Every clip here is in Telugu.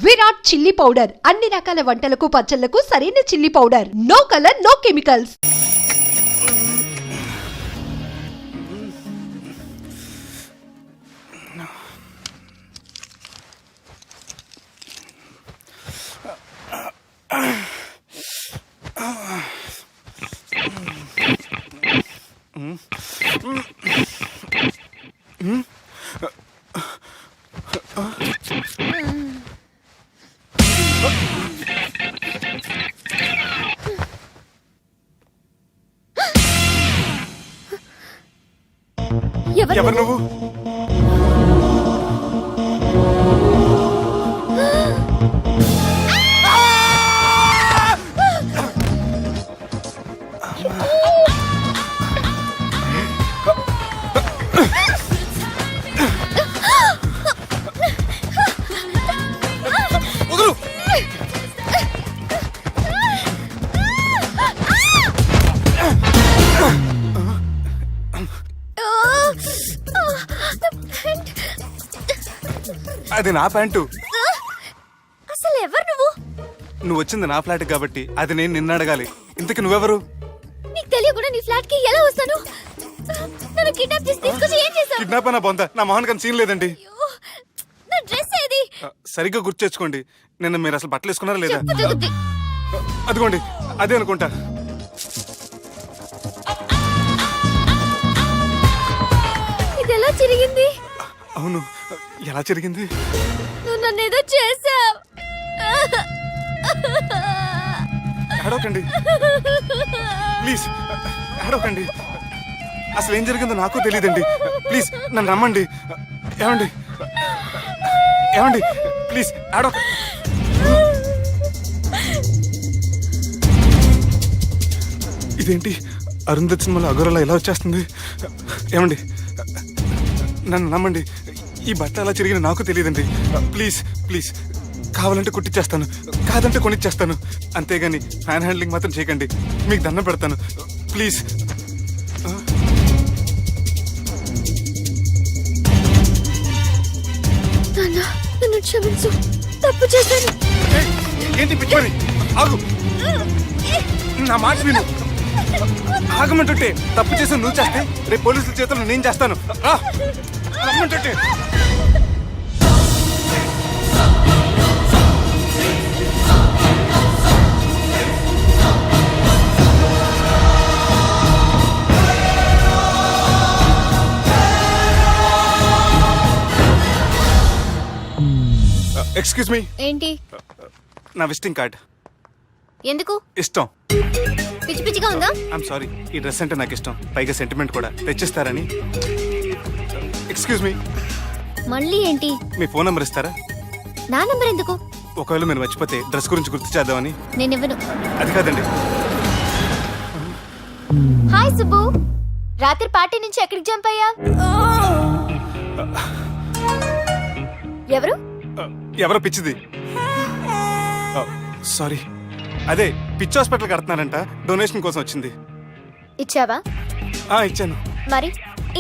విరాట్ చిల్లీ పౌడర్ అన్ని రకాల వంటలకు పచ్చళ్లకు సరైన chilli powder. No colour no chemicals. ఎవరు నువ్వు? అది నా ప్యాంటు. అసలు ఎవరు నువ్వు? నువ్వు వచ్చింది నా ఫ్లాట్ కాబట్టి అది నేను నిన్ను అడగాలి. ఇంతకు నువ్వెవరు? నీకు తెలియకుండా నీ ఫ్లాట్ కి ఎలా వస్తాను? నన్ను కిడ్నాప్ చేసి తీసుకొచ్చి ఏం చేశావు? కిడ్నాప్ అన్న బొంద. నా మొహన్ కన్నా సీన్ లేదండి. నా డ్రెస్ ఏది? సరిగ్గా గుర్తు తెచ్చుకోండి. నిన్న మీరు అసలు బట్టలు వేసుకున్నారా లేదా? చెప్పు తగ్గుద్ది. అదిగోండి అదే అనుకుంటా. ఇది ఎలా జరిగింది? అవును, ఎలా జరిగింది? నువ్వు నన్ను ఏదో చేసావు. ఏడవకండి ప్లీజ్, ఏడవకండి. అసలు ఏం జరిగిందో నాకు తెలియదండి. ప్లీజ్ నన్ను నమ్మండి. ఏమండి ఏమండి ప్లీజ్ ఏడవ. ఇదేంటి అరుంధతి సినిమాలో అగోరలా ఎలా వచ్చేస్తుంది? ఏమండి నన్ను నమ్మండి. ఈ బట్ట అలా చిరిగిన నాకు తెలియదండి. ప్లీజ్ ప్లీజ్, కావాలంటే కుట్టిచ్చేస్తాను, కాదంటే కొనిచ్చేస్తాను. అంతేగాని హ్యాండ్ హ్యాండ్లింగ్ మాత్రం చేయకండి. మీకు దండం పెడతాను ప్లీజ్. నన్ను క్షమించు, తప్పు చేశాను. ఏంటి పిచ్చిపని? ఆగు, నా మాట విను. ఆగమంటుంటే తప్పు చేసి నువ్వు చేస్తే రేపు పోలీసుల చేతుల్లో నేను చేస్తాను. రమ్మంటుంటే. Excuse me. ఏంటి? నా విజిటింగ్ కార్డ్. ఎందుకు? ఇష్టం. పిచ్చి పిచ్చిగా ఉందా? ఐఎమ్ సారీ, ఈ డ్రెస్ అంటే నాకు ఇష్టం, పైగా సెంటిమెంట్ కూడా. తెచ్చిస్తారని. Excuse me. మళ్ళీ ఏంటి? మీ ఫోన్ నెంబర్ ఇస్తారా? నా నంబర్ ఎందుకు? ఒకవేళ మీరు మర్చిపోతే డ్రెస్ గురించి గుర్తు చేద్దామని. నేను ఇవ్వను. అది కాదండి. హాయ్ సుబ్బు, రాత్రి పార్టీ నుంచి ఎక్కడికి జంప్ అయ్యా? ఎవరు? ఎవరో పిచ్చిది. సారీ, అదే పిచ్చి హాస్పిటల్ కడుతున్నారంట, డొనేషన్ కోసం వచ్చింది. ఇచ్చావా? ఇచ్చాను. మరి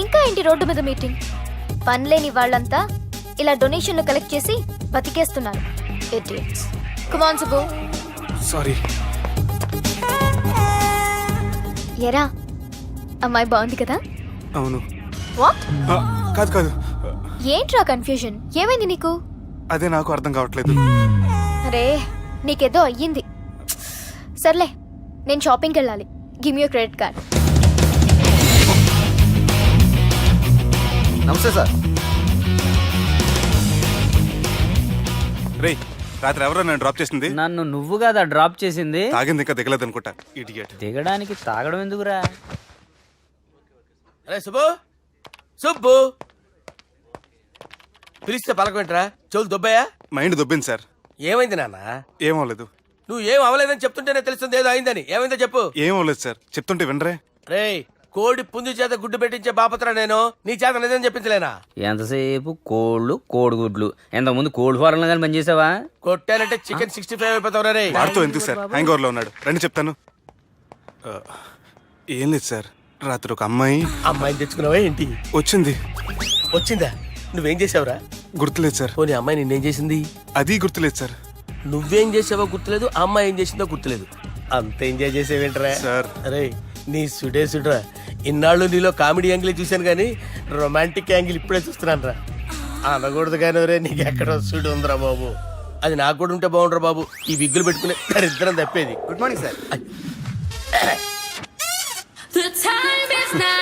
ఇంకా ఏంటి రోడ్డు మీద మీటింగ్? పనిలేని వాళ్ళంతా ఇలా డొనేషన్లు కలెక్ట్ చేసి బతికేస్తున్నారు. Idiots. Come on Subbu. Sorry. ఎరా, అమ్మాయి బాగుంది కదా? అవును. వాట్? కాదు కాదు. ఏంట్రా కన్ఫ్యూజన్? ఏమైంది నీకు? అదే నాకు అర్థం కావట్లేదు. అరే, నీకేదో అయ్యింది. సర్లే, నేను షాపింగ్కి వెళ్ళాలి. Give me your credit card. నమస్తే సార్. రే, రాత్రి ఎవరో నన్ను డ్రాప్ చేసింది? నన్ను నువ్వు కదా డ్రాప్ చేసింది. తాగింది ఇంకా దిగలేదు అనుకుంటా. ఇడియట్. దిగడానికి తాగడం ఎందుకురా? అరే సుబ్బు, సుబ్బు పిలిస్తే పలకమేంట్రా? చెవులు దొబ్బాయా? Mind దొబ్బింది sir. ఏమైంది నాన్న? ఏమవలేదు. నువ్వు ఏం అవ్వలేదని చెప్తుంటేనే తెలుస్తుంది ఏదో అయిందని. ఏమైందో చెప్పు. ఏమవలేదు సార్, చెప్తుంటే వినరే. రేయ్, కోడి పుంజు చేత గుడ్డు పెట్టించే బాపత్రా నేను. నీ చేత నిజం చెప్పించలేనా? ఎంతసేపు కోళ్ళు కోడిగుడ్లు. ఎంతకుముందు కోడి ఫారంలో కానీ పనిచేసావా? కొట్టానంటే చికెన్ 65 అయిపోతావు రే. వాడుతూ ఎందుకు సార్, హ్యాంగ్ ఓవర్ లో ఉన్నాడు. రండి చెప్తాను. ఏం లేదు సార్, రాత్రి ఒక అమ్మాయిని తెచ్చుకున్నావా ఏంటి? వచ్చింది. వచ్చిందా? నువ్వేం చేసావురా? గుర్తులేదు సార్. పోనీ అమ్మాయి నిన్నేం చేసింది? అది గుర్తులేదు సార్. నువ్వేం చేసావో గుర్తులేదు, ఆ అమ్మాయి ఏం చేసిందో గుర్తులేదు. అంత ఎంజాయ్ చేసేవేంట్రా సార్. అరే నీ సుడే సుడ్రా. ఇన్నాళ్ళు నీలో కామెడీ యాంగిల్ చూశాను కానీ రొమాంటిక్ యాంగిల్ ఇప్పుడే చూస్తున్నాను రా. అనకూడదు కానీ రే, నీకు ఎక్కడ సుడు ఉందిరా బాబు. అది నాకు కూడా ఉంటే బాగుండ్రా బాబు. ఈ విగ్గులు పెట్టుకునే దరిద్రం తప్పేది. Good morning sir. The time is now.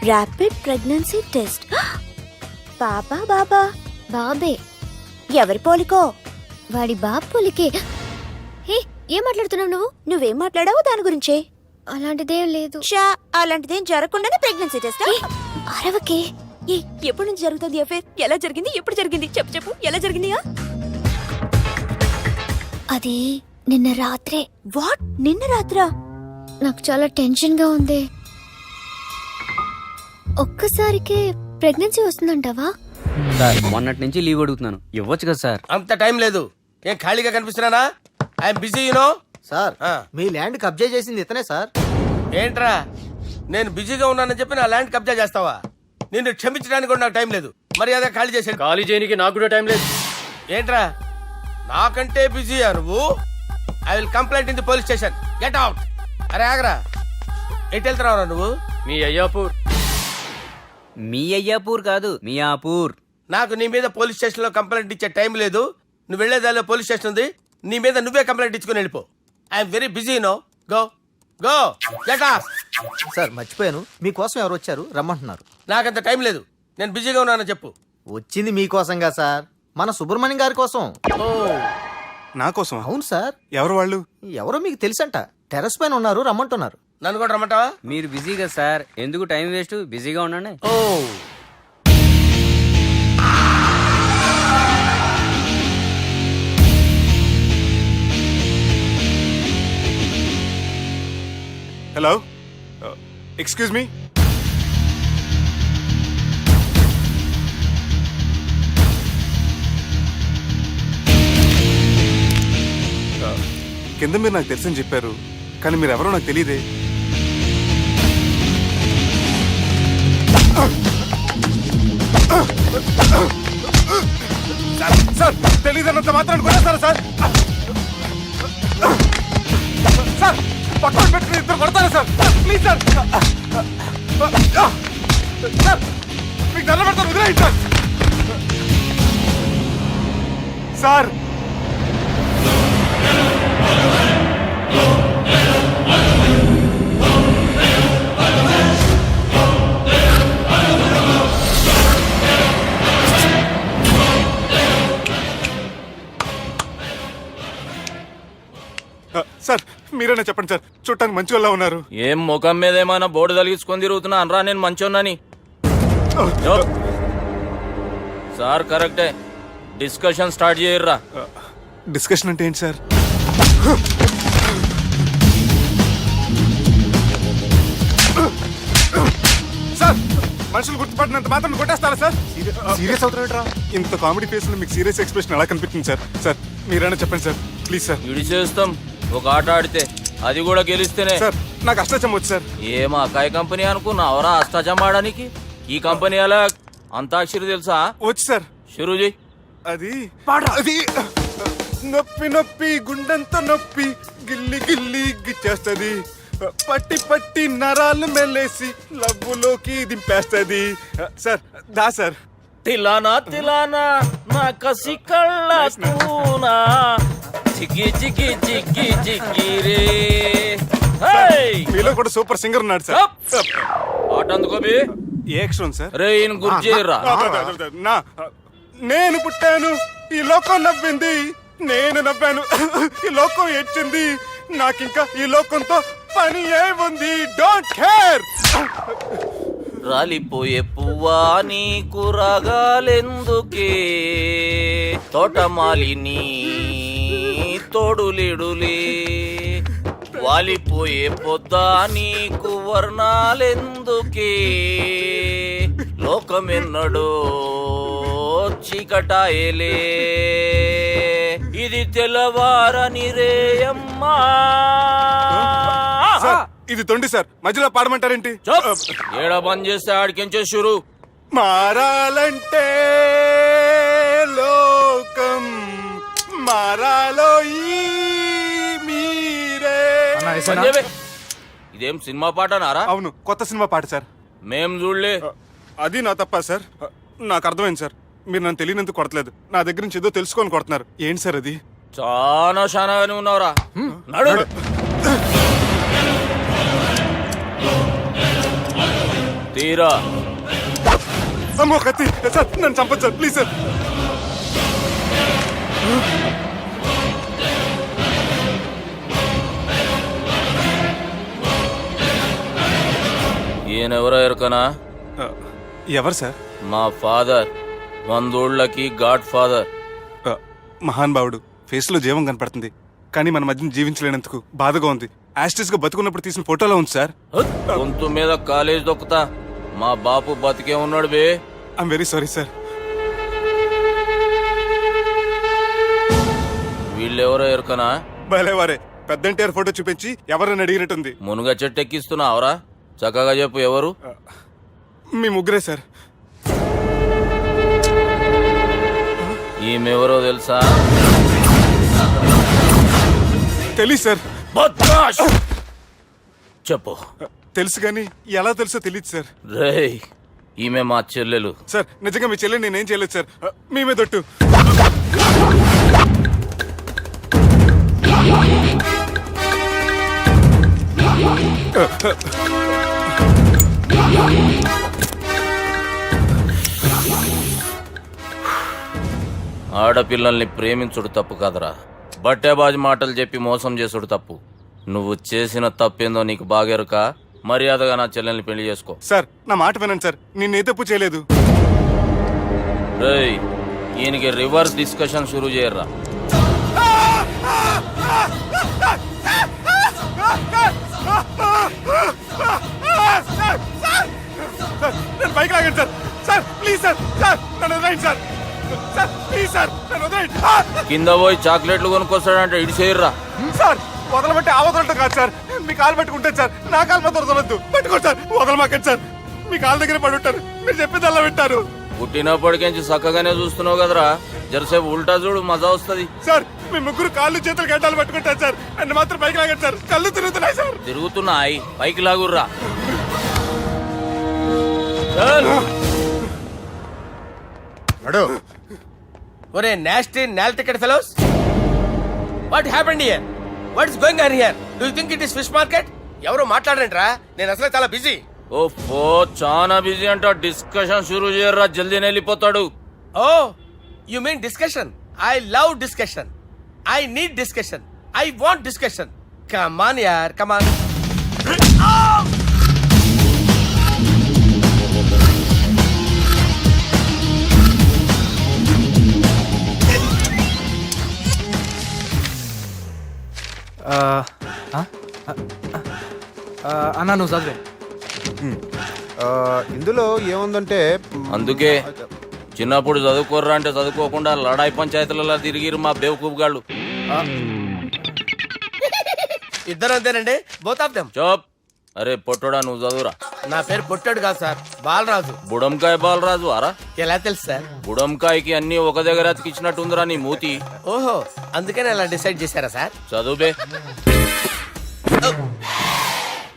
Rapid pregnancy test. బాబా బాబా బాబే. ఎవరి పోలికో? వాడి బాబు పోలికే. హే, ఏం మాట్లాడుతున్నావు నువ్వు? నువ్వేం మాట్లాడావు దాని గురించే? అలాంటిదేం లేదు. షా, అలాంటిదేం జరగకుండానే ప్రెగ్నెన్సీ టెస్ట్. అరవకే. ఎప్పటి నుంచి జరుగుతుంది అఫేర్? ఎలా జరిగింది? ఎప్పుడు జరిగింది? చెప్పు చెప్పు, ఎలా జరిగింది? అది నిన్న రాత్రే. వాట్? నిన్న రాత్రా? నాకు చాలా టెన్షన్ గా ఉంది. ఒక్కసారికే ప్రెగ్నెన్సీ వస్తుందంటావా? మొన్నటి నుంచి లీవ్ అడుగుతున్నాను, ఇవ్వచ్చు కదా సార్? అంత టైం లేదు. ఏం ఖాళీగా కనిపిస్తున్నానా? I'm busy you know. సార్, మీ ల్యాండ్ కబ్జా చేసింది ఇతనే సార్. ఏంట్రా, నేను బిజీగా ఉన్నానని చెప్పి నా ల్యాండ్ కబ్జా చేస్తావా? నిన్ను క్షమించడానికి కూడా నాకు టైం లేదు. మర్యాద ఖాళీ చేసాడు. ఖాళీ చేయడానికి నాకు కూడా టైం లేదు. ఏంట్రా, నాకంటే బిజీయా నువ్వు? I will complaint in the police station. Get out. అరే ఆగరా, ఎటు వెళ్తున్నావురా నువ్వు? మీ అయ్యాపూర్. మీ అయ్యాపూర్ కాదు, మియాపూర్. నాకు నీ మీద పోలీస్ స్టేషన్ లో కంప్లైంట్ ఇచ్చే టైం లేదు. నువ్వు వెళ్లేదాలో పోలీస్ స్టేషన్ ఉంది. నీ మీద నువ్వే కంప్లైంట్ ఇచ్చుకుని వెళ్ళిపో. I'm very busy no. Go go get out. Sir మర్చిపోయాను, మీకోసం ఎవరు వచ్చారు రమ్మంటున్నారు. నాకంత టైం లేదు, నేను బిజీగా ఉన్నానని చెప్పు. వచ్చింది మీకోసంగా సార్, మన సుబ్రహ్మణ్యం గారి కోసం. ఓ, నా కోసం? అవును సార్. ఎవరు వాళ్ళు? ఎవరో మీకు తెలుసంట, టెర్రస్ పైన ఉన్నారు, రమ్మంటున్నారు. నన్ను కూడా రమ్మంటావా? మీరు బిజీ కదా సార్, ఎందుకు టైం వేస్ట్, బిజీగా ఉండండి. ఓ, హలో, ఎక్స్క్యూజ్ మీ. కింద మీరు నాకు తెలుసని చెప్పారు, కానీ మీరు ఎవరో నాకు తెలియదే. సార్, తెలియదన్నంత మాత్రం కొట్టేస్తారా సార్? సార్, పక్కన పెట్టుకుని ఇద్దరు కొడతారా సార్? Please sir. సార్, మీకు దండం పెడతాను, వదిలేయండి సార్. సార్, సార్ మీరైనా చెప్పండి సార్, చూడటానికి మంచి వాళ్ళ ఉన్నారు. ఏం ముఖం మీద ఏమైనా బోర్డు తలిగించుకొని తిరుగుతున్నా అనరా? నేను మంచోన్నాని. సార్ కరెక్టే, డిస్కషన్ స్టార్ట్ చేయర్రా. డిస్కషన్ అంటే ఏంటి సార్? సార్, మనుషులు గుర్తుపట్టినంత మాత్రం కొట్టేస్తారా సార్? సీరియస్ అవుతున్నట్రా? ఇంత కామెడీ ఫేస్ లో మీకు సీరియస్ ఎక్స్ప్రెషన్ ఎలా కనిపిస్తుంది సార్? సార్ మీరైనా చెప్పండి సార్, ప్లీజ్ సార్. ఇడి చేస్తాం, ఒక ఆట ఆడితే అది కూడా గెలిస్తేనే. సార్, నాకు అష్టాచమ్మ వచ్చు సార్. ఏం అకాయ కంపెనీ అనుకున్నావరా అష్టాచం ఆడడానికి? ఈ కంపెనీ అలా అంతాక్షరి తెలుసా? వచ్చు సార్. షురూ చేయి. అది అది నొప్పి నొప్పి గుండెంత నొప్పి గిల్లి గిల్లి గిచ్చేస్తుంది, పట్టి పట్టి నరాలు మెల్లేసి లవ్వులోకి దింపేస్తుంది. సార్ దా సార్. తిలానా తిలానా నా కసి కళ్ళ కూనా చిక్కి చిక్కి చిక్కి చిక్కి రే. మీలో కూడా సూపర్ సింగర్ ఉన్నాడు సార్. ఆట అందుకోబి. ఏ అక్షరం సార్? రే ఈయన గుర్తు చేయరా. నా నేను పుట్టాను, ఈ లోకం నవ్వింది, నేను నవ్వాను, ఈ లోకం ఏడ్చింది, నాకింకా ఈ లోకంతో పని ఏముంది? Don't care. రాలిపోయే పువ్వా నీకు రాగాలెందుకే, తోటమాలిని తోడు లేడులే వాలిపోయే పొద్దా నీకు వర్ణాలెందుకే లోకమెన్నడో చీకటాయలే ఇది తెల్లవారని రేయమ్మా. సార్ ఇది తొండి సార్, మధ్యలో పాడమంటారేంటి? చప్ ఏడా బంద్ చేస్తే ఆడికెంచే షురు. మారాలంటే లోకం మారాలో ఈ మీరే. బంద్ చేయవే. ఇదేం సినిమా పాట నారా? అవును, కొత్త సినిమా పాట సార్. మేం చూడలే. అది నా తప్ప సార్. నాకు అర్థమైంది సార్, మీరు నన్ను తెలియనందుకు కొడతలేదు, నా దగ్గర నుంచి ఏదో తెలుసుకొని కొడుతున్నారు. ఏంటి సార్ అది? చాలా శానాగానే ఉన్నావురా. నడు. తీరా అమ్మో కత్తి సార్, నన్ను చంపదు సార్, ప్లీజ్ సార్. ఈయనెవరో ఎరకనా? ఎవరు సార్? మా ఫాదర్, 100 గాడ్ ఫాదర్. మహాన్ భావుడు, ఫేస్ లో జీవం కనపడుతుంది, కానీ మన మధ్యన జీవించలేనందుకు బాధగా ఉంది. యాస్టిస్ గా బతుకున్నప్పుడు తీసిన ఫోటోలో ఉంది సార్. గొంతు మీద కాలేజ్ దొక్కుతా. మా బాపు బతికే ఉన్నాడు బే. I'm very sorry sir. వీళ్ళెవరో ఎరకనా? భలేవారే, పెద్ద ఎన్టీఆర్ ఫోటో చూపించి ఎవరైనా అడిగినట్టుంది. మునుగ చెట్టు ఎక్కిస్తున్నావురా? చక్కగా చెప్పు ఎవరు? మీ ముగ్గురే సార్. ఈమెవరో తెలుసా? తెలీదు సార్. బద్మాష్! చెప్పు. తెలుసు కానీ ఎలా తెలుసో తెలియదు సార్. రేయ్, ఈమె మా చెల్లెలు. సార్ నిజంగా మీ చెల్లెని నేనేం చేయలేదు సార్, మీ మీద ఒట్టు. ఆడపిల్లల్ని ప్రేమించుడు తప్పు కాదురా, బట్టేబాజు మాటలు చెప్పి మోసం చేసుడు తప్పు. నువ్వు చేసిన తప్పేందో నీకు బాగెరుక. మర్యాదగా నా చెల్లెల్ని పెళ్లి చేసుకో. సార్ నా మాట వినండి సార్, నేనే తప్పు చేయలేదు. రేయ్, ఈయనకి రివర్స్ డిస్కషన్ షురూ చేయర్రా. సార్ నన్ను బైక్ లాగండి sir. Sir please sir, sir నన్ను వదిలేయండి సార్. సార్ ప్లీజ్ సార్ నన్ను వదిలేయండి. కింద పోయి చాక్లెట్లు కొనుక్కొస్తాడంటే ఇటు చేయర్రా. సార్ వదలబట్టి ఆ వదలటం కాదు సార్, మీ కాలు పట్టుకుంటాను సార్, నా కాలు మాత్రం వదలొద్దు. పట్టుకోండి సార్, వదలమాకండి సార్. మీ కాలు దగ్గర పడి ఉంటారు, మీరు చెప్పేది అలా వింటారు. పుట్టినప్పటికేంచి చక్కగానే చూస్తున్నావు కదరా, జరసేపు ఉల్టా చూడు, మజా వస్తుంది. సార్ మీ ముగ్గురు కాళ్ళు చేతులు గడ్డాలు పట్టుకుంటారు సార్, నన్ను మాత్రం పైకి లాగండి సార్, కళ్ళు తిరుగుతున్నాయి సార్. తిరుగుతున్నాయి, పైకి లాగుర్రా. ఒరే nasty null ticket fellows, what happened here? What is going on here? Do you think it is fish market? ఎవరు మాట్లాడండిరా, నేను అసలే చాలా బిజీ. ఓ చాలా బిజీ అంట. డిస్కషన్ షురూ చేయర్రా, జల్దీ వెళ్ళిపోతాడు. Oh you mean discussion? I love discussion. I need discussion. I want discussion. Come on యార్, కమ్ ఆన్. అన్నా నువ్వు చదివే. ఇందులో ఏముందంటే అందుకే చిన్నప్పుడు చదువుకోర్రా అంటే చదువుకోకుండా లడాయి పంచాయతీలలో తిరిగిరు మా బేవకూపు గాళ్ళు. ఇద్దరు అంతేనండి, బోత్ ఆఫ్ దెమ్. చోప్. అరే పొట్టోడా, నువ్వు చదువురా. నా పేరు పొట్టాడు కాదు సార్, బాలరాజు. బుడంకాయ బాలరాజు అరా? ఎలా తెలుసు సార్? బుడంకాయకి అన్ని ఒక దగ్గర అతికిచ్చినట్టుందిరా నీ మూతి. ఓహో, అందుకని అలా డిసైడ్ చేశారా సార్? చదువుబే.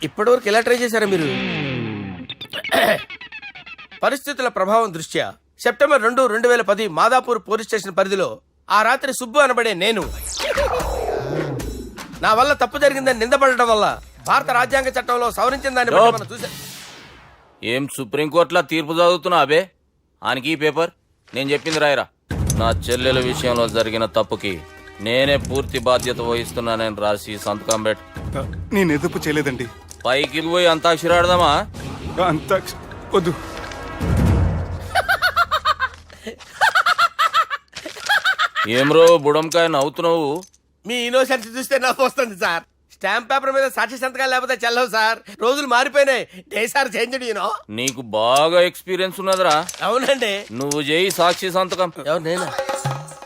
ఇప్పటి వరకు ఎలా ట్రై చేశారా మీరు? పరిస్థితుల ప్రభావం దృష్ట్యా సెప్టెంబర్ 2, 2010 మాదాపూర్ పోలీస్ స్టేషన్ పరిధిలో ఆ రాత్రి సుబ్బు అనబడే నేను నా వల్ల తప్పు జరిగిందని నిందపడటం వల్ల భారత రాజ్యాంగ చట్టంలో సవరించిన దాన్ని బట్టి మనం చూసా. ఏం సుప్రీంకోర్టులో తీర్పు చదువుతున్నా అబే? ఆనికి ఈ పేపర్ నేను చెప్పింది రాయరా. నా చెల్లెల విషయంలో జరిగిన తప్పుకి నేనే పూర్తి బాధ్యత వహిస్తున్నానని రాసి సంతకం పెట్టు. నేను ఎదుపు చేయలేదండి. పైకి పోయి అంతాక్షరి ఆడదామా? అంత వద్దు. ఏమ్రో బుడంకాయ నవ్వుతున్నావు? మీ ఇన్నోసెన్స్ చూస్తే నవ్వు వస్తుంది సార్. స్టాంప్ పేపర్ మీద సాక్షి సంతకాలు లేకపోతే చెల్లవు సార్. రోజులు మారిపోయినాయి. Day sir change you know. నీకు బాగా ఎక్స్పీరియన్స్ ఉన్నదిరా. అవునండి. నువ్వు చేయి సాక్షి సంతకం. ఎవరు నేనా?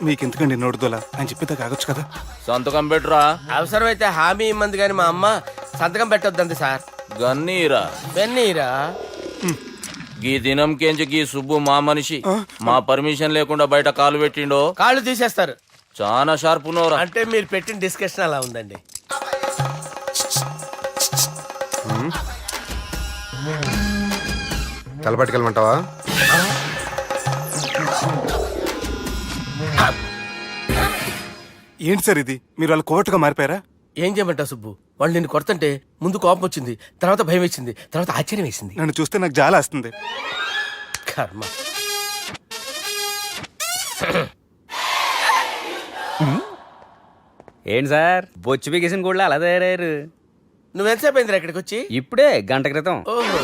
మీకు ఎందుకండి నోడుదోలా అని చెప్పితే కాగొచ్చు కదా. సంతకం పెట్టురా. అవసరమైతే హామీ ఇమ్మంది కానీ మా అమ్మ సంతకం పెట్టొద్దండి సార్. గన్నీరా. బెన్నీరా. గీ దినంకేంచి గీ సుబ్బు మా మనిషి. మా పర్మిషన్ లేకుండా బయట కాలు పెట్టిండో కాళ్ళు తీసేస్తారు. చాలా షార్ప్ ఉన్నవరా. అంటే మీరు పెట్టిన డిస్కషన్ అలా ఉందండి. తలపట్టుకెళ్ళమంటావా? ఏంటి సార్ ఇది, మీరు వాళ్ళ కోర్టుగా మారిపోయారా? ఏం చేయమంటావు సుబ్బు? వాళ్ళు నిన్ను కొడుతుంటే ముందు కోపం వచ్చింది, తర్వాత భయం వేసింది, తర్వాత ఆశ్చర్యం వేసింది. నన్ను చూస్తే నాకు జాలా వస్తుంది. కర్మ. ఏంటి సార్ బొచ్చు బిగేసిన కూడా అలా తయారయ్యారు? నువ్వెంతసేపు అయిందిరా ఇక్కడికి వచ్చి? ఇప్పుడే గంట క్రితం. ఓహో,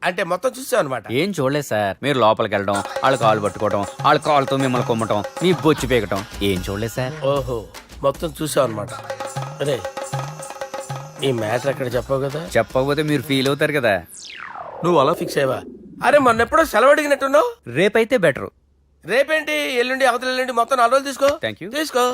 అంటే మొత్తం చూసావు అనమాట. ఏం చూడలేదు సార్. మీరు లోపలికి వెళ్ళడం, వాళ్ళ కాలు పట్టుకోవడం, వాళ్ళ కాలుతో మిమ్మల్ని కొమ్మటం, మీ బొచ్చు పీకటం ఏం చూడలేదు సార్. ఓహో, మొత్తం చూసావు అనమాట. అరే, ఈ మ్యాటర్ అక్కడ చెప్పావు కదా. చెప్పకపోతే మీరు ఫీల్ అవుతారు కదా. నువ్వు అలా ఫిక్స్ అయ్యవా? అరే, మొన్నెప్పుడో సెలవు అడిగినట్టున్నావు. రేపైతే బెటరు. రేపేంటి, ఎల్లుండి, అవతల ఎల్లుండి, మొత్తం 4 రోజులు తీసుకో. Thank you. తీసుకో.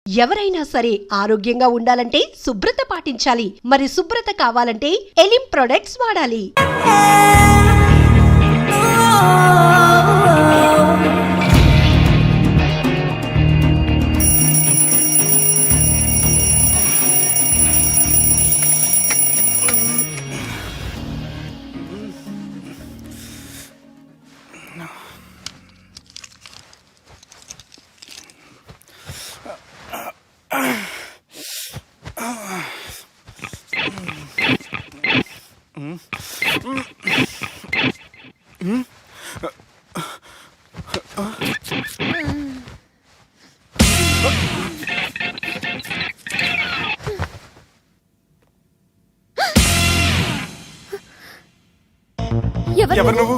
ఎవరైనా సరే ఆరోగ్యంగా ఉండాలంటే శుభ్రత పాటించాలి. మరి శుభ్రత కావాలంటే ఎలిం ప్రొడక్ట్స్ వాడాలి. ఎవరు నువ్వు?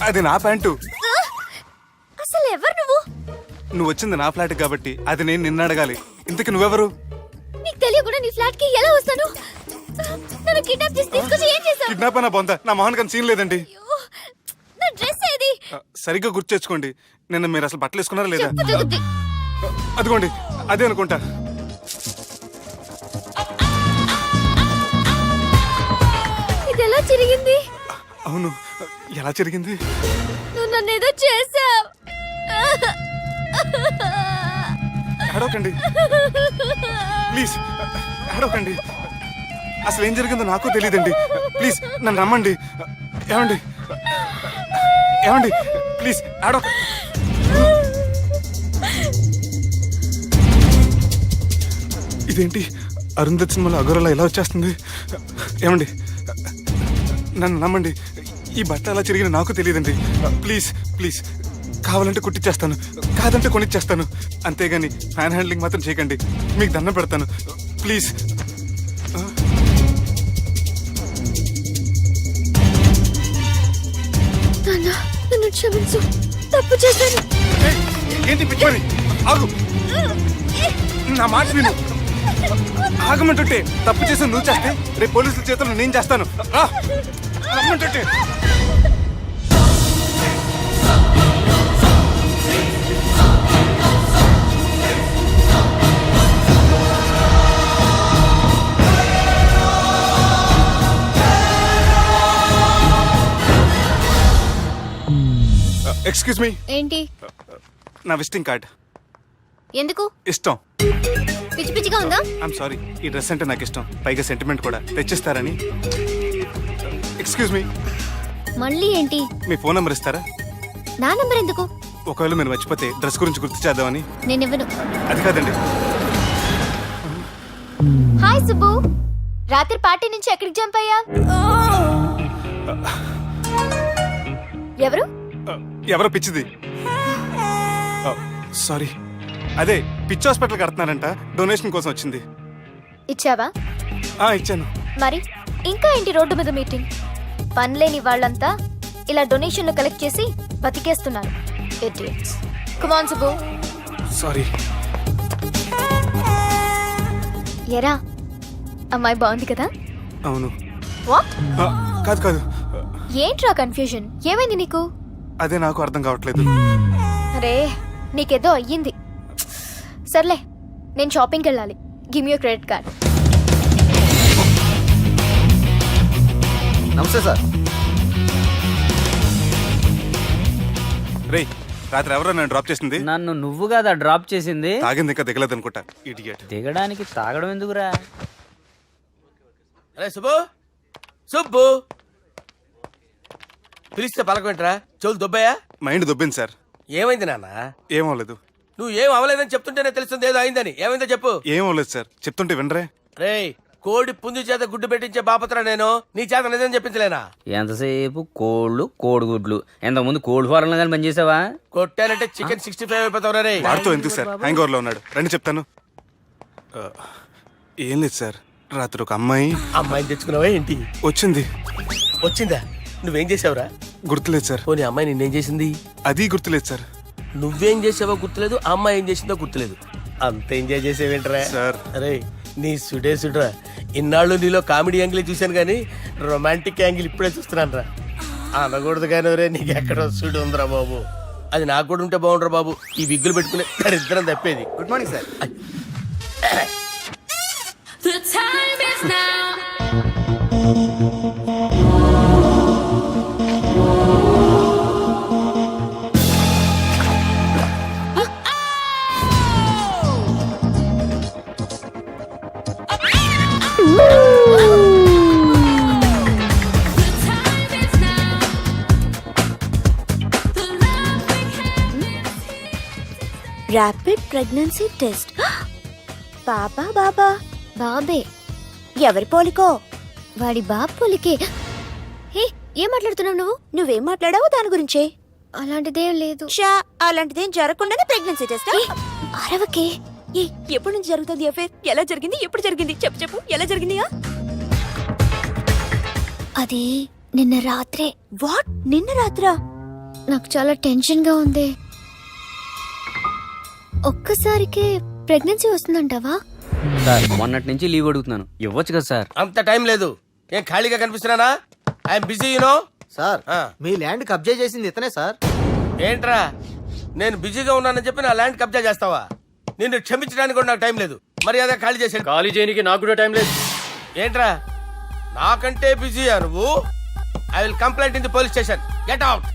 అది నా ప్యాంటు. అసలు ఎవరు నువ్వు? నువ్వు వచ్చింది నా ఫ్లాట్ కాబట్టి అది నేను నిన్ను అడగాలి. ఇంతకు నువ్వెవరు? నీకు తెలియకుండా నీ ఫ్లాట్ కి ఎలా వస్తాను? నన్ను కిడ్నాప్ చేసి తీసుకొచ్చి ఏం చేశావు? కిడ్నాప్ అయినా పొందా, నా మొహన్ కన్నా సీన్ లేదండి. అయ్యో, నా డ్రెస్ ఏది? సరిగ్గా గుర్తు తెచ్చుకోండి. నిన్న మీరు అసలు బట్టలు వేసుకున్నారా లేదా? చెప్పు జరుగుద్ది. అదిగోండి అదే అనుకుంటా. ఇది ఎలా జరిగింది? అవును, ఎలా జరిగింది? నువ్వు నన్ను ఏదో చేసావు. అడవకండి ప్లీజ్, అడవకండి. అసలు ఏం జరిగిందో నాకు తెలియదండి. ప్లీజ్ నన్ను రమ్మండి. ఏమండి ఏమండి ప్లీజ్ అడవ. ఇదేంటి అరుంధతి సినిమాలో అగోరలా ఎలా వచ్చేస్తుంది? ఏమండి నన్ను నమ్మండి. ఈ బట్ట ఎలా చిరిగిన నాకు తెలియదండి. ప్లీజ్ ప్లీజ్, కావాలంటే కుట్టిచ్చేస్తాను, కాదంటే కొనిచ్చేస్తాను. అంతేగాని హ్యాండ్ హ్యాండ్లింగ్ మాత్రం చేయకండి. మీకు దండం పెడతాను ప్లీజ్. నన్ను క్షమించు, తప్పు చేశాను. ఏంటి పిచ్చి? ఆగు, నా మాట విను. ఆగమంటుంటే తప్పు చేసి నువ్వు చేస్తే రేపు పోలీసుల చేతుల్లో నేను చేస్తాను. రమ్మంటుంటే. Excuse me. ఏంటి? నా విజిటింగ్ కార్డ్. ఎందుకు? ఇష్టం. పిచ్చి పిచ్చిగా ఉందా? ఐఎమ్ సారీ, ఈ డ్రెస్ అంటే నాకు ఇష్టం, పైగా సెంటిమెంట్ కూడా. తెచ్చిస్తారని. Excuse me. మళ్ళీ ఏంటి? మీ ఫోన్ నెంబర్ ఇస్తారా? నా నంబర్ ఎందుకు? ఒకవేళ మీరు మర్చిపోతే డ్రెస్ గురించి గుర్తు చేద్దామని. నేను ఇవ్వను. అది కాదండి. హాయ్ సుబ్బు, రాత్రి పార్టీ నుంచి ఎక్కడికి జంప్ అయ్యా? ఎవరు? ఎవరో పిచ్చిది. సారీ, అదే పిచ్చి హాస్పిటల్ కడుతున్నారంట, డొనేషన్ కోసం వచ్చింది. ఇచ్చావా? ఇచ్చాను. మరి ఇంకా ఏంటి రోడ్డు మీద మీటింగ్? పనిలేని వాళ్ళంతా ఇలా డొనేషన్లు కలెక్ట్ చేసి బతికేస్తున్నారు. Idiots. Come on, Subbu. Sorry. ఎరా, అమ్మాయి బాగుంది కదా? అవును. వాట్? కాదు కాదు, ఏంట్రా కన్ఫ్యూజన్? ఏమైంది నీకు? అదే నాకు అర్థం కావట్లేదు. అరే, నీకేదో అయ్యింది. సర్లే, నేను షాపింగ్కి వెళ్ళాలి. Give me your credit card. నమస్తే సార్. రేయ్, రాత్రి ఎవరో నన్ను డ్రాప్ చేసింది? నన్ను నువ్వు కదా డ్రాప్ చేసింది. తాగింది ఇంకా దిగలేదు అనుకుంటా. ఇడియట్. దిగడానికి తాగడం ఎందుకురా? అరే సుబ్బు, సుబ్బు పిలిస్తే పలకమంటరా? చెవులు దుబ్బయ్యా? Mind దొబ్బింది sir. ఏమైంది నాన్న? ఏమవలేదు. నువ్వు ఏం అవ్వలేదని చెప్తుంటేనే తెలుస్తుంది ఏదో అయిందని. ఏమైందో చెప్పు. ఏమవలేదు సార్, చెప్తుంటే వినరే. రేయ్, కోడి పుంజు చేత గుడ్డు పెట్టించే బాపత్ర నేను నీ చేత నిజం చెప్పించలేనా? ఎంతసేపు కోళ్ళు కోడిగుడ్లు ఇంతకుముందు కోడి ఫారంలో కానీ పనిచేసావా? కొట్టానంటే చికెన్ 65 అయిపోతావు రే. వాడితో ఎందుకు సార్, హ్యాంగ్ ఓవర్లో ఉన్నాడు. రండి చెప్తాను. ఏం లేదు సార్, రాత్రి ఒక అమ్మాయి అమ్మాయిని తెచ్చుకున్నావా ఏంటి? వచ్చిందా? నువ్వేం చేసావురా? గుర్తులేదు సార్. పోనీ అమ్మాయి నిన్నేం చేసింది? అది గుర్తులేదు సార్. నువ్వేం చేసావో గుర్తులేదు, ఆ అమ్మాయి ఏం చేసిందో గుర్తులేదు. అంత ఎంజాయ్ చేసేవేంట్రా సార్. అరే నీ సుడే ఇన్నాళ్ళు నీలో కామెడీ యాంగిల్ చూశాను కానీ రొమాంటిక్ యాంగిల్ ఇప్పుడే చూస్తున్నాను రా. అనకూడదు కానీ రే, నీకు ఎక్కడో సుడి ఉందిరా బాబు. అది నాకు కూడా ఉంటే బాగుండ్రా బాబు. ఈ విగ్గులు పెట్టుకునే ఇద్దరం తప్పేది. Good morning sir. The time is now. The time is now. The love we have is here. Rapid pregnancy test. బాబా బాబే ఎవరి పోలికో? వాడి బాపులికే. హే, ఏం మాట్లాడుతున్నావు నువ్వు? నువ్వేం మాట్లాడావు దాని గురించే? అలాంటిదేం లేదు. షా, అలాంటిదేం జరగకుండానే ప్రెగ్నెన్సీ టెస్ట్? అరవకే. ఎప్పటి నుంచి జరుగుతుంది అఫేర్? ఎలా జరిగింది? ఎప్పుడు జరిగింది? చెప్పు ఎలా జరిగింది? అది నిన్న రాత్రే. వాట్? నిన్న రాత్రా? నాకు చాలా టెన్షన్ గా ఉంది. ఒక్కసారికే ప్రెగ్నెన్సీ వస్తుందంటావా? సార్ మొన్నటి నుంచి లీవ్ అడుగుతున్నాను, ఇవ్వచ్చు కదా సార్? అంత టైం లేదు. ఏం ఖాళీగా కనిపిస్తున్నానా? I'm busy you know. సార్ ఆ. మీ ల్యాండ్ కబ్జా చేసింది ఇతనే సార్. ఏంట్రా, నేను బిజీగా ఉన్నానని చెప్పి నా ల్యాండ్ కబ్జా చేస్తావా? నిన్ను క్షమించడానికి కూడా నాకు టైం లేదు. మరి అదే ఖాళీ చేసాడు. ఖాళీ చేయడానికి నాకు కూడా టైం లేదు. ఏంట్రా, నాకంటే బిజీయా నువ్వు? I will complaint in the police station. Get out.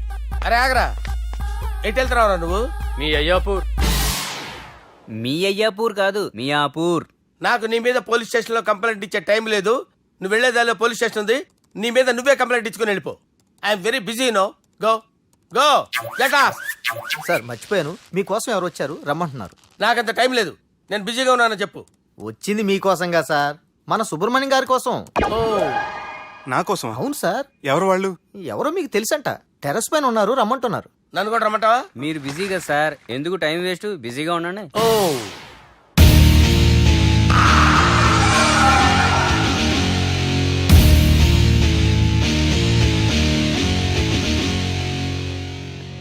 అరే ఆగరా, ఎటు వెళ్తున్నావురా నువ్వు? మీ అయ్యాపూర్. మీ అయ్యాపూర్ కాదు, మియాపూర్. నాకు నీ మీద పోలీస్ స్టేషన్ లో కంప్లైంట్ ఇచ్చే టైం లేదు. నువ్వు వెళ్లేదాలో పోలీస్ స్టేషన్ ఉంది. నీ మీద నువ్వే కంప్లైంట్ ఇచ్చుకుని వెళ్ళిపో. I'm very busy no. Go go get off. Sir మర్చిపోయాను, మీకోసం ఎవరు వచ్చారు రమ్మంటున్నారు. నాకంత టైం లేదు, నేను బిజీగా ఉన్నానని చెప్పు. వచ్చింది మీకోసంగా సార్, మన సుబ్రహ్మణ్యం గారి కోసం. ఓ, నా కోసం? అవును సార్. ఎవరు వాళ్ళు? ఎవరో మీకు తెలుసంట, టెర్రస్ పైన ఉన్నారు, రమ్మంటున్నారు. నన్ను కూడా రమ్మంటావా? మీరు బిజీ కదా సార్, ఎందుకు టైం వేస్ట్, బిజీగా ఉండండి. ఓ,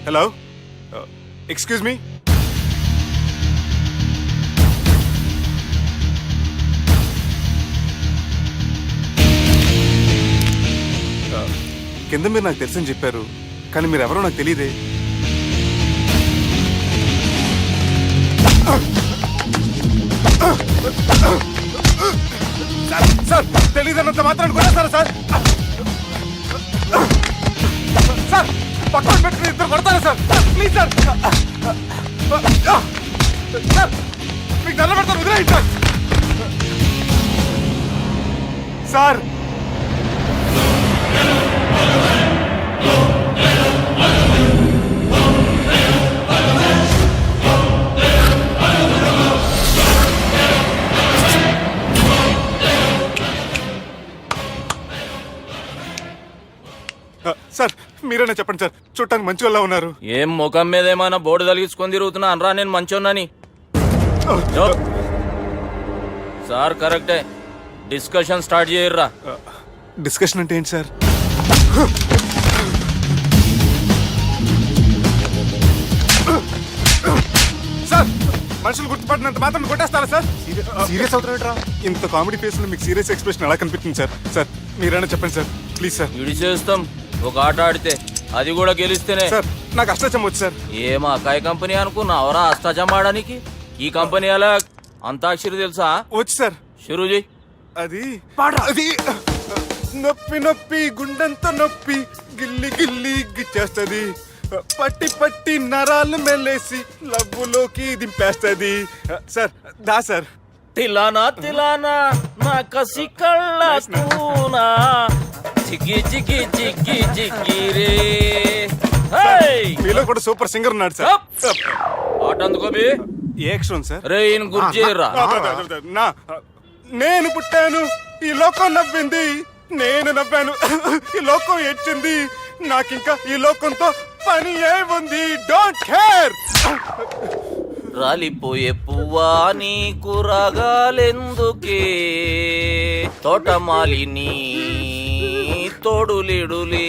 హలో, ఎక్స్క్యూజ్ మీ. కింద మీరు నాకు తెలుసని చెప్పారు, కానీ మీరు ఎవరో నాకు తెలియదే. సార్ తెలియదన్నంత మాత్రం కొడతారా సార్? సార్ పక్కన పెట్టుకుని ఇద్దరు కొడతారా సార్? ప్లీజ్ సార్, సార్ మీకు దండం పెడతాను, వదిలేయండి సార్. సార్ సార్ మీరైనా చెప్పండి సార్, చూడటానికి మంచి వాళ్ళ ఉన్నారు. ఏం ముఖం మీద ఏమైనా బోర్డు తలిగించుకొని తిరుగుతున్నా అనరా? నేను మంచోన్నాని. సార్ కరెక్టే, డిస్కషన్ స్టార్ట్ చేయర్రా. డిస్కషన్ అంటే ఏంటి సార్? సార్ మనుషులు గుర్తుపడినంత మాత్రం కొట్టేస్తారా సార్? సీరియస్ అవుతారా? ఇంత కామెడీ ఫేస్ లో మీకు సీరియస్ ఎక్స్ప్రెషన్ ఎలా కనిపిస్తుంది సార్? సార్ మీరైనా చెప్పండి సార్, ప్లీజ్ సార్. ఇడి చేస్తాం ఒక ఆట ఆడితే, అది కూడా గెలిస్తేనే. సార్ నాకు అష్టాచం వచ్చు సార్. ఏం అకాయ కంపెనీ అనుకున్నావరా అష్టాచం ఆడడానికి? ఈ కంపెనీ అలా అంతాక్షరి తెలుసా? వచ్చు సార్. షురూజీ. అది అది నొప్పి నొప్పి గుండెంత నొప్పి గిల్లి గిల్లి గిచ్చేస్తుంది, పట్టి పట్టి నరాలు మెల్లేసి లవ్వులోకి దింపేస్తుంది. సార్ దా సార్. తిలానా తిలానా నా కసి కళ్ళ కూనా చిక్కి చిక్కి చిక్కి చిక్కి రే. మీలో కూడా సూపర్ సింగర్ ఉన్నాడు సార్. ఆట అందుకోబి ఏ అక్షరం సార్? రే ఈయన గుర్తు చేయరా. నా నేను పుట్టాను ఈ లోకం నవ్వింది, నేను నవ్వాను. ఈ లోకం ఏడ్చింది, నాకింకా ఈ లోకంతో పని ఏముంది? Don't care. రాలిపోయే పువ్వా నీకు రాగాలెందుకే, తోటమాలిని తోడులిడులే,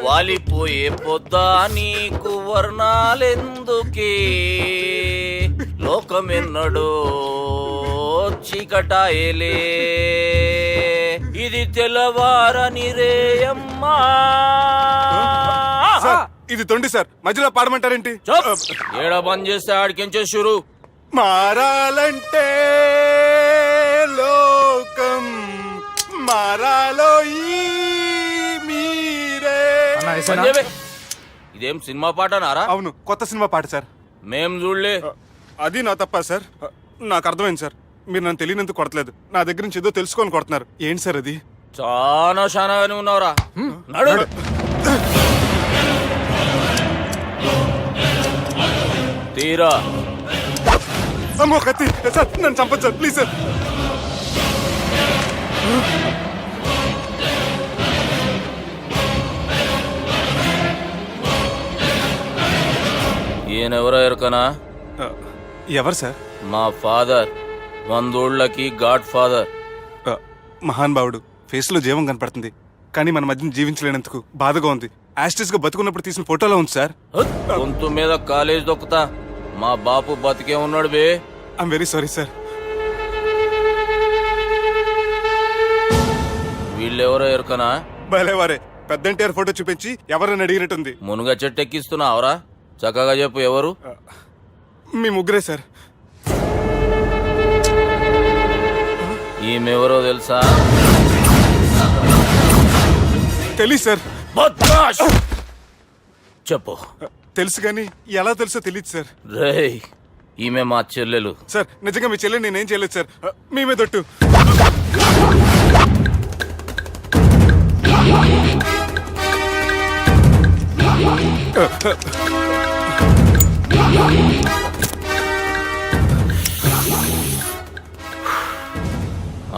వాలిపోయే పొద్దా నీకు వర్ణాలెందుకే, లోకమెన్నడో చీకటాయలే, ఇది తెల్లవారని రేయమ్మా. సార్, ఇది తొండి సార్, మధ్యలో పాడమంటారేంటి? ఏడ బంద్ చేస్తే ఆడికించే షురు. మారాలంటే లోకం మారాలో ఈ మీరే. బంద్ చేయవే. ఇదేం సినిమా పాట నారా? అవును, కొత్త సినిమా పాట సార్. మేం చూడలే. అది నా తప్ప సార్. నాకు అర్థమైంది సార్, మీరు నన్ను తెలియనందుకు కొడతలేదు, నా దగ్గర నుంచి ఏదో తెలుసుకొని కొడుతున్నారు. ఏంటి సార్ అది? చాలా శానాగానే ఉన్నావురా. నడు. తీరా. అమ్మో కత్తి సార్, నన్ను చంపదు సార్, ప్లీజ్ సార్. ఈయనెవరో ఎరుకనా? ఎవరు సార్? మా ఫాదర్, 100 గాడ్ ఫాదర్. మహాన్ భావుడు, ఫేస్ లో జీవం కనపడుతుంది, కానీ మన మధ్యన జీవించలేనందుకు బాధగా ఉంది. యాస్టిస్ గా బతుకున్నప్పుడు తీసిన ఫోటోలో ఉంది సార్. గొంతు మీద కాలేజ్ దొక్కుతా. మా బాపు బతికే ఉన్నాడు బే. I'm very sorry sir. వీళ్ళెవరో ఎరుకనా? భలేవారే, పెద్ద ఎన్టీఆర్ ఫోటో చూపించి ఎవరని అడిగినట్టుంది. మునుగ చెట్టు ఎక్కిస్తున్నావురా? చక్కగా చెప్పు, ఎవరు? మీ ముగ్గురే సార్. ఈమెవరో తెలుసా? తెలీదు సార్. బద్మాష్! చెప్పు. తెలుసు కానీ ఎలా తెలుసో తెలియదు సార్. రేయ్, ఈమె మా చెల్లెలు. సార్, నిజంగా మీ చెల్లెని నేనేం చేయలేదు సార్. మీ మీద ఒట్టు.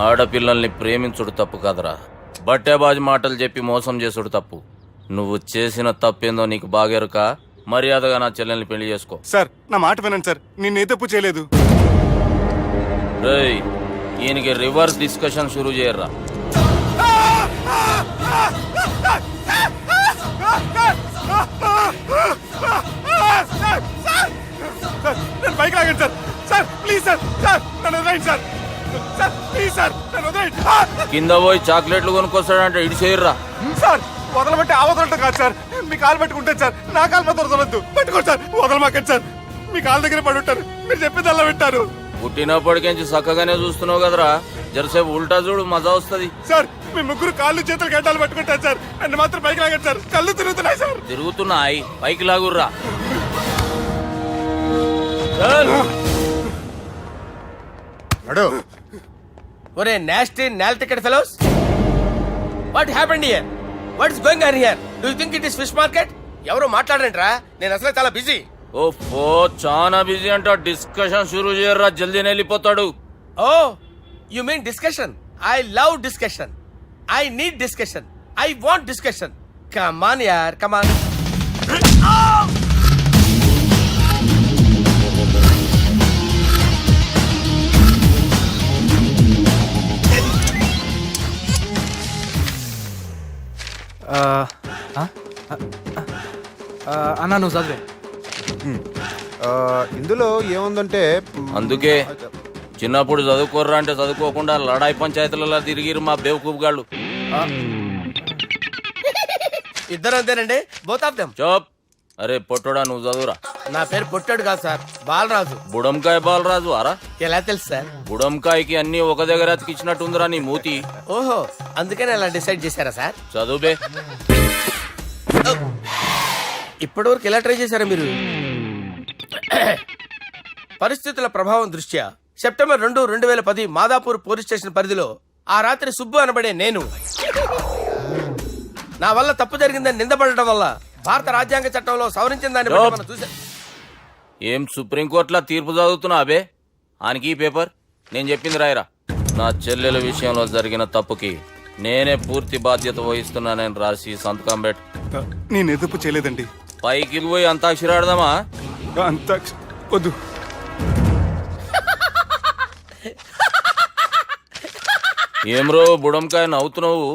ఆడపిల్లల్ని ప్రేమించుడు తప్పు కాదురా, బట్టేబాజు మాటలు చెప్పి మోసం చేసుడు తప్పు. నువ్వు చేసిన తప్పేందో నీకు బాగెరుక. మర్యాదగా నా చెల్లెల్ని పెళ్లి చేసుకో. సార్, నా మాట వినండి సార్, నేనే తప్పు చేయలేదు. రేయ్, ఈయనకి రివర్స్ డిస్కషన్ షురూ చేయర్రా. నేను బైక్ లాగండి sir. Sir please sir, sir నన్ను వదిలేయండి సార్. సార్ ప్లీజ్ సార్, నన్ను వదిలేయండి. కింద పోయి చాక్లెట్లు కొనుక్కొస్తాడంటే ఇటు చేయర్రా. సార్, వదలబట్టి ఆ వదలటం కాదు సార్, మీ కాలు పట్టుకుంటాను సార్. నా కాలు మాత్రం వదలొద్దు, పట్టుకోండి సార్, వదలమాకండి సార్. మీ కాలు దగ్గర పడి ఉంటారు, మీరు చెప్పేది అలా వింటారు. పుట్టినప్పటికేంచి చక్కగానే చూస్తున్నావు కదరా, జరసేపు ఉల్టా చూడు, మజా వస్తుంది. సార్, మీ ముగ్గురు కాళ్ళు చేతులు గడ్డాలు పట్టుకుంటారు సార్, నన్ను మాత్రం బైక్ లాగండి సార్. కళ్ళు తిరుగుతున్నాయి సార్. తిరుగుతున్నాయి, పైకి లాగుర్రా. ఒరే nasty null ticket fellows, what happened here? What is going on here? Do you think it is fish market? ఎవరో మాట్లాడంట్రా, నేను అసలే చాలా బిజీ. ఓ చాలా బిజీ అంట. డిస్కషన్ షురూ చేయర్రా, జల్దీ వెళ్ళిపోతాడు. Oh you mean discussion? I love discussion. I need discussion. I want discussion. Come on యార్, కమ్ ఆన్. అన్నా నువ్వు చదివే. ఇందులో ఏముందంటే అందుకే చిన్నప్పుడు చదువుకోర్రా అంటే చదువుకోకుండా లడాయి పంచాయతీలలో తిరిగిరు మా బేవకూపు గాళ్ళు. ఇద్దరు అంతేనండి, బోత్ ఆఫ్ దెమ్. చోప్. అరే పొట్టోడా, నువ్వు చదువురా. నా పేరు పొట్టాడు కాదు సార్, బాలరాజు. బుడంకాయ బాలరాజు అరా? ఎలా తెలుసు సార్? బుడంకాయకి అన్ని ఒక దగ్గర అతికిచ్చినట్టుందిరా నీ మూతి. ఓహో, అందుకని అలా డిసైడ్ చేశారా సార్? చదువుబే. ఇప్పటివరకు ఎలా ట్రై చేశారా మీరు? పరిస్థితుల ప్రభావం దృష్ట్యా సెప్టెంబర్ 2, 2010 మాదాపూర్ పోలీస్ స్టేషన్ పరిధిలో ఆ రాత్రి సుబ్బు అనబడే నేను నా వల్ల తప్పు జరిగిందని నిందపడటం వల్ల భారత రాజ్యాంగ చట్టంలో సవరించిన దాన్ని బట్టి మనం చూసా. ఏం సుప్రీంకోర్టులో తీర్పు చదువుతున్నా అబే? ఆనికి ఈ పేపర్ నేను చెప్పింది రాయరా. నా చెల్లెల విషయంలో జరిగిన తప్పుకి నేనే పూర్తి బాధ్యత వహిస్తున్నానని రాసి సంతకం పెట్టు. నేను ఎదుపు చేయలేదండి. పైకి పోయి అంతాక్షరి ఆడదామా? అంత వద్దు. ఏమ్రో బుడంకాయ నవ్వుతున్నావు?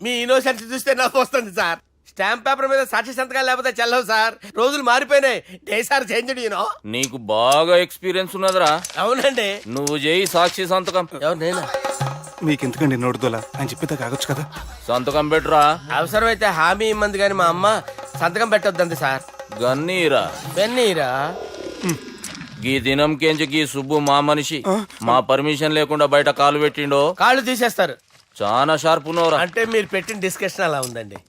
మీ ఇన్నోసెన్స్ చూస్తే నవ్వు వస్తుంది సార్. స్టాంప్ పేపర్ మీద సాక్షి సంతకాలు లేకపోతే చెల్లవు సార్. రోజులు మారిపోయినాయి. Day sir change you know. నీకు బాగా ఎక్స్పీరియన్స్ ఉన్నదిరా. అవునండి. నువ్వు చేయి సాక్షి సంతకం. ఎవరు నేనా? మీకెందుకండి నోడుదోలా అని చెప్పితే కాగొచ్చు కదా. సంతకం పెట్టురా. అవసరమైతే హామీ ఇమ్మంది కానీ మా అమ్మ సంతకం పెట్టొద్దండి సార్. గన్నీరా పెన్నీరా? గీ దినం కేంచి గీ సుబ్బు మా మనిషి. మా పర్మిషన్ లేకుండా బయట కాలు పెట్టిండో కాళ్ళు తీసేస్తారు. చాలా షార్ప్ ఉన్నవరా. అంటే మీరు పెట్టిన డిస్కషన్ అలా ఉందండి.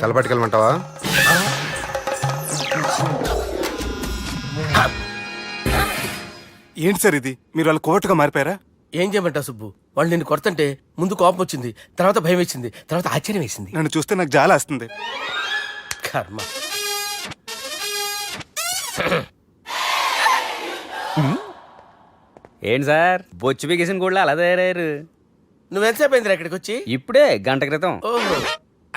కలపట్టుకెళ్ళమంటావా? ఏంటి సార్ ఇది? మీరు వాళ్ళు కోర్టుగా మారిపోయారా? ఏం చేయమంటావు సుబ్బు? వాళ్ళు నిన్ను కొడుతుంటే ముందు కోపం వచ్చింది, తర్వాత భయం వేసింది, తర్వాత ఆశ్చర్యం వేసింది. నన్ను చూస్తే నాకు జాలి వస్తుంది. కర్మ. ఏంటి సార్ బొచ్చు బిగేసిన కూడా అలా తయారయ్యారు? నువ్వెంతసేపు అయిందిరా ఇక్కడికి వచ్చి? ఇప్పుడే గంట క్రితం. ఓహో,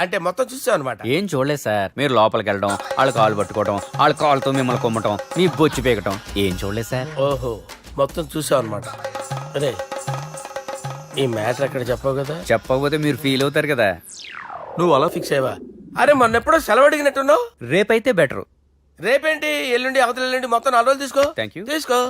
అంటే మొత్తం చూసావు అనమాట. ఏం చూడలేదు సార్. మీరు లోపలికి వెళ్ళడం, వాళ్ళ కాలు పట్టుకోవడం, వాళ్ళ కాలుతో మిమ్మల్ని కొమ్మటం, మీ బొచ్చు పీకటం ఏం చూడలేదు సార్. ఓహో, మొత్తం చూసావు అనమాట. అరే, ఈ మ్యాటర్ ఎక్కడ చెప్పావు కదా? చెప్పకపోతే మీరు ఫీల్ అవుతారు కదా. నువ్వు అలా ఫిక్స్ అయ్యవా? అరే, మొన్నెప్పుడో సెలవు అడిగినట్టున్నావు. రేపైతే బెటర్. రేపేంటి? ఎల్లుండి, అవతల ఎల్లుండి, మొత్తం 4 రోజులు తీసుకో. Thank you. తీసుకో.